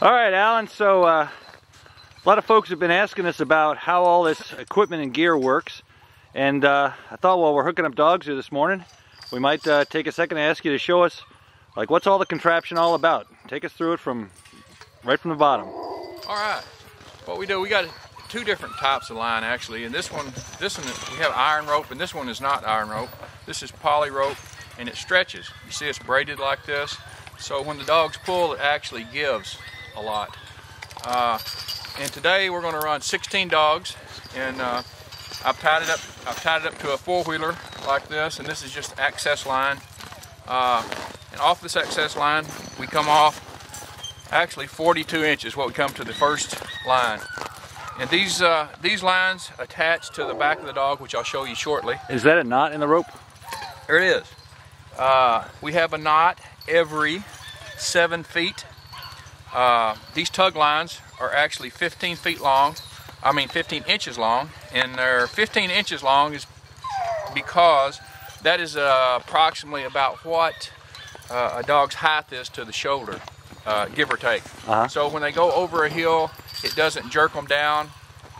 All right, Alan, so a lot of folks have been asking us about how all this equipment and gear works, and I thought while we're hooking up dogs here this morning, we might take a second to ask you to show us, like, what's all the contraption all about? Take us through it right from the bottom. All right, what we do, we got two different types of line actually, and this one we have iron rope, and this one is not iron rope. This is poly rope, and it stretches. You see it's braided like this, so when the dogs pull, it actually gives a lot. And today we're going to run 16 dogs, and I've tied it up to a four-wheeler like this, and this is just access line. And off this access line, we come off actually 42 inches. What we come to the first line, and these lines attach to the back of the dog, which I'll show you shortly. Is that a knot in the rope? There it is. We have a knot every 7 feet. These tug lines are actually 15 inches long, and they're 15 inches long is because that is approximately about what a dog's height is to the shoulder, give or take. So when they go over a hill, it doesn't jerk them down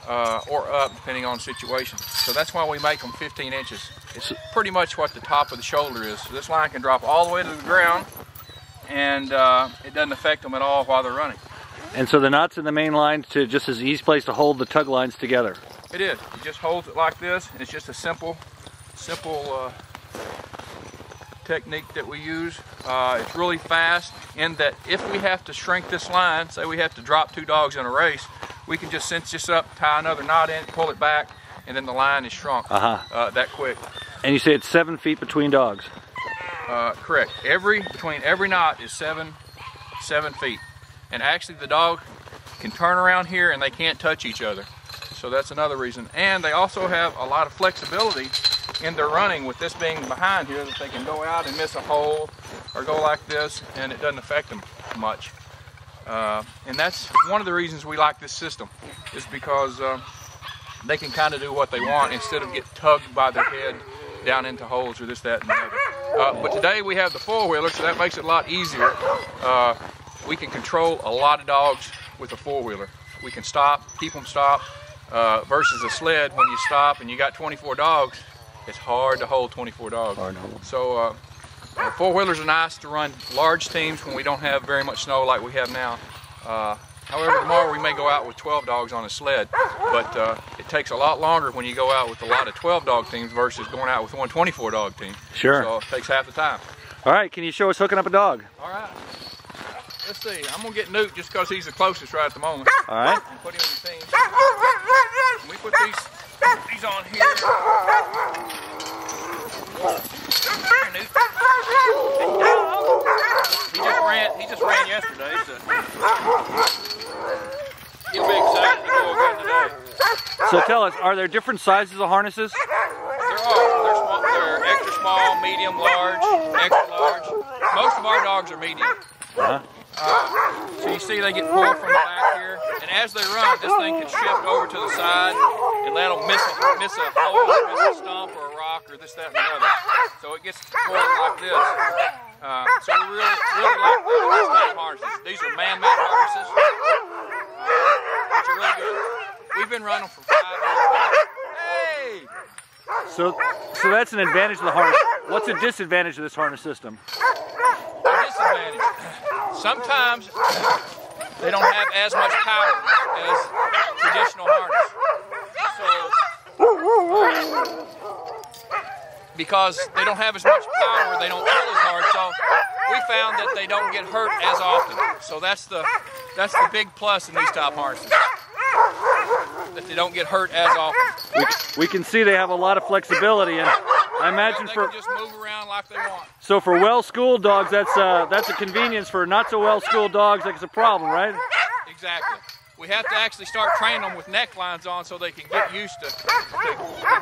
or up, depending on the situation. So that's why we make them 15 inches. It's pretty much what the top of the shoulder is. So this line can drop all the way to the ground, and it doesn't affect them at all while they're running. And so the knot's in the main line to just as easy place to hold the tug lines together. It is. It just holds it like this, and it's just a simple technique that we use. It's really fast in that if we have to shrink this line, say we have to drop 2 dogs in a race, we can just cinch this up, tie another knot in, pull it back, and then the line is shrunk that quick. And you say it's 7 feet between dogs? Correct. Between every knot is 7 feet. And actually the dog can turn around here and they can't touch each other. So that's another reason. And they also have a lot of flexibility in their running, with this being behind here, that they can go out and miss a hole or go like this, and it doesn't affect them much. And that's one of the reasons we like this system, is because they can kind of do what they want instead of get tugged by their head down into holes or this, that, and the other. But today we have the four-wheeler, so that makes it a lot easier. We can control a lot of dogs with a four-wheeler. We can keep them stopped, versus a sled. When you stop and you got 24 dogs, it's hard to hold 24 dogs. So four-wheelers are nice to run large teams when we don't have very much snow like we have now. However, tomorrow we may go out with 12 dogs on a sled, but it takes a lot longer when you go out with a lot of 12-dog teams versus going out with one 24-dog team. Sure. So it takes half the time. All right, can you show us hooking up a dog? All right. Let's see. I'm going to get Newt just because he's the closest right at the moment. All right. And put him in the team. We put these on here. Here, Newt. He just ran yesterday, so he'll be excited to go again today. So tell us, are there different sizes of harnesses? There are. They're extra small, medium, large, extra large. Most of our dogs are medium. So you see they get pulled from the back here, and as they run, this thing can shift over to the side and let them miss a hole, miss a stump or a rock or this, that, and the other. So it gets pulled like this. So we really like these type of harnesses. These are man-made harnesses, which are really good. We've been running for 5 years now. Hey! So that's an advantage of the harness. What's a disadvantage of this harness system? The disadvantage. Sometimes they don't have as much power as traditional harness. So, because they don't have as much power, they don't pull as hard. So we found that they don't get hurt as often. So that's the big plus in these type harnesses, that they don't get hurt as often. We can see they have a lot of flexibility, and I imagine they can just move around like they want. So for well-schooled dogs, that's a convenience. For not so well-schooled dogs, that's a problem, right? Exactly. We have to actually start training them with necklines on so they can get used to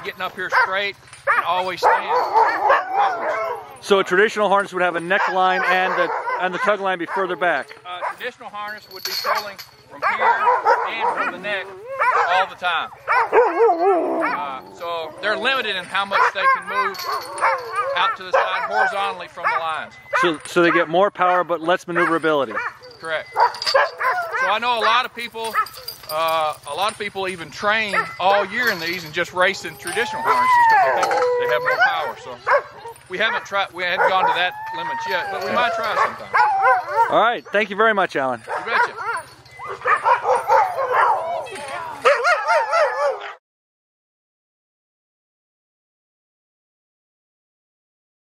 getting up here straight and always staying forward. So a traditional harness would have a neckline and the tug line be further back. Traditional harness would be pulling from here and from the neck all the time. So they're limited in how much they can move out to the side horizontally from the lines. So they get more power but less maneuverability. correct. So I know a lot of people even train all year in these and just race in traditional harnesses because they think they have more power. So we haven't gone to that limit yet, but we might try sometime. All right, thank you very much, Alan. You betcha.